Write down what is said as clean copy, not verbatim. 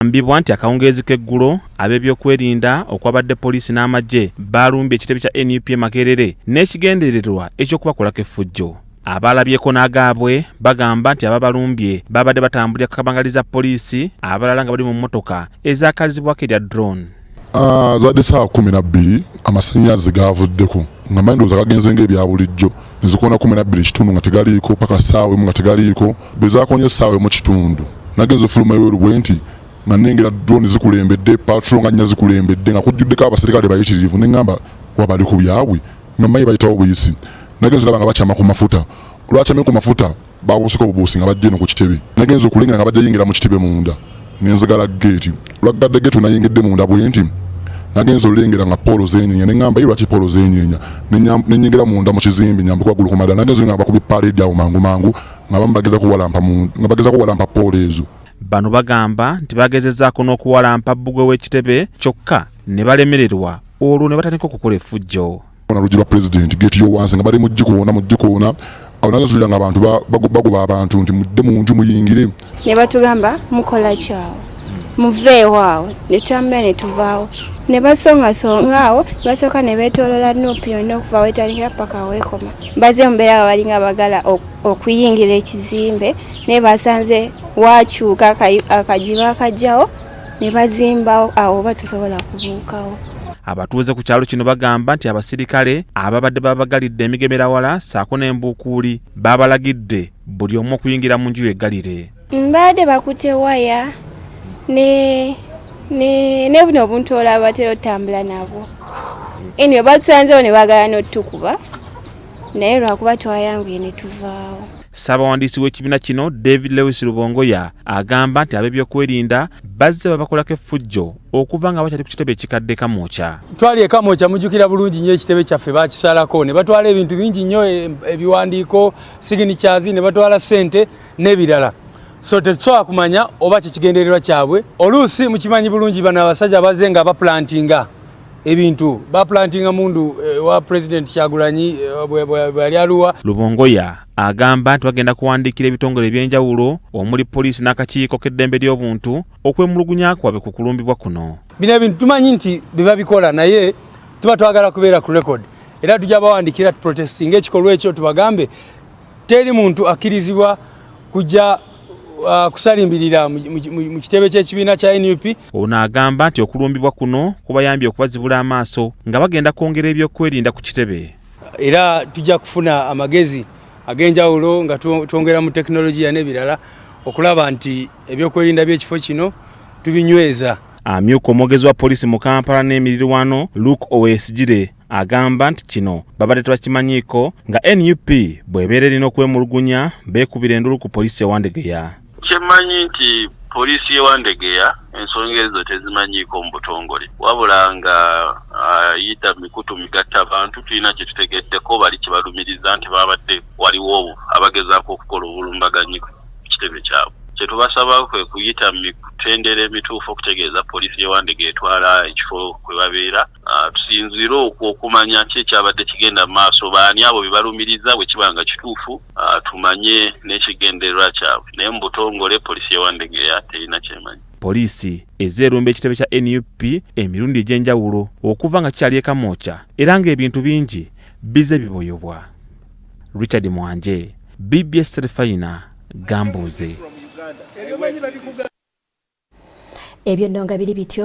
Mbibwa nti akawungeezi k'eggulo ab'ebyokwerinda okwabadde poliisi n'amagye balumbye ekitebe kya NUP Makerere n'ekigendererwa ekyokubakolako effujjo. Abalabyeko n'agaabwe bagamba nti ababalumbye babadde batambulira kakabangaliza poliisi abalala nga bali mu mmotoka ezaakalizibwako erya drone. Zadde saa 12 amasannyalaze gaavuddeko nga mandooza gagenze ng'ebya bulijjo nezikoona 12 ekitundu nga tegaliiko paka ssaawa emu nga tegaliiko bezaakonye essaawa emu kitundu nagenze fuluma y'olubwe nti nga nnengera drone zikulembedde patrol nga nnya zikulembedde nga kujjuddeko abaserikale bayitirivu ne ngamba wabali ku byabwe nga mmanyi bayitawo buyisi nagenze olaba nga bakyama ku mafuta olwakyamye ku mafuta babuuseko obubuusi nga bajja eno ku kitebe nagenze okulengera nga bajja yingira mu kitebe munda nenzigala geeti olwagadde geeti nayingidde munda bwe nti nagenze olengera nga polo z'enyeenya ne ngamba lwaki polo z'enyeenya nenyingira munda mu kizimbe nyambe kwagulu kumada nagenze nga bakubi parade awo mangu nga bamubageza kuwalampa polo ezo. Bano bagamba nti bagezezzaako n'okuwalampa bbugwe w'ekitebe kyokka ne balemererwa olwo ne batandika okukola effujjo. Oluggi lwa pulezidenti geeti y'owansi nga bali mugikoona awo nagazulira nga abantu bagoba abantu nti mudde mu nju muyingire. Ne batugamba mukola kyawo muveewo awo ne twamera ne tuvaawo ne basongasongaawo basooka ne beetoolola NUP yonna okuva wetandikira paka weekoma bazze mubeera balinga abagala okuyingira ekizimbe ne basanze wakyuka akajiba akajjawo ne bazimbawo awo batusobola kubuukawo. Abatuuze ku kyalo kino bagamba nti abasirikale ababadde babagalidde emigemerawala saako n'embuukuuli babalagidde buli omu okuyingira mu nju y'eggalire. Mbadde bakutte waya ne buno obuntu olaba batera otambula nabwo. Anyway batusanzeewo ne baagala n'otukuba naye lwakuba twayanguye ne tuvaawo. Ssaabawandiisi w'ekibiina kino David Lewis Rubongoya agamba nti ab'ebyokwerinda bazze babakolako effujjo okuva nga bakyali ku kitebe ekikadde Kamwokya. Twali e Kamwokya mujjukira bulungi nnyo ekitebe kyaffe baakisalako ne batwala ebintu bingi nnyo ebiwandiiko signatures ne batwala ssente n'ebirala. So tetusobola kumanya oba kyekigendererwa kyabwe. Oluusi mukimanyi bulungi bano abasajja bazze nga baplantinga ebintu baplantinga mundu wa President Kyagulanyi bwali aluwa. Rubongoya agamba nti bagenda kuwandiikira ebitongole ebyenjawulo omuli poliisi n'akakiiko k'eddembe ly'obuntu okwemulugunya kwabwe ku kulumbibwa kuno. Bino ebintu tumanyi nti biba bikola naye tuba twagala kubeera ku record era tujja bawandiikira protesting ekikolwa ekyo tubagambe teri muntu akkirizibwa kujja kusalimbirira mu kitebe ky'ekibiina kya NUP. Ono agamba nti okulumbibwa kuno kubayambye okubazibula amaaso nga bagenda kwongera ebyokwerinda ku kitebe. Era tujja kufuna amagezi ag'enjawulo nga twongera mu tekinologiya n'ebirala okulaba nti ebyokwerinda by'ekifo kino tubinyweza. Amyuka omwogezi wa poliisi mu Kampala n'emirirwano Luke Owesigire agamba nti kino babadde tebakimanyiiko nga NUP bw'ebeera erina okwemulugunya beekubira endulu ku poliisi ewandegeya. Kyemanyi nti poliisi ewandegeya ensonga ezo tezimanyiiko mu butongole wabula nga yita mikutu migatta abantu tulina kye tutegeddeko bali kibalumiriza nti babadde waliwo abagezaako okukola obulumbaganyi ku kitebe kyabwe. Kyetubasaba kwe kuyita mitendera emituufu okutegeeza poliisi ewandegeya etwala ekifo kwe babeera tusinzire okumanya ki ekyabadde kigenda mu maaso baani abo bye balumiriza bwe kiba nga kituufu tumanye n'ekigendererwa kyabwe naye mu butongole poliisi ewandegeya terina kyemanyi. Poliisi ezeerumba ekitebe kya NUP emirundi egy'enjawulo okuva nga kyali e Kamwokya era ng'ebintu bingi bize biboyobwa. Richard Mwanje, BBS Terefayina, Gambuuze. Ebyo nno nga biri bityo.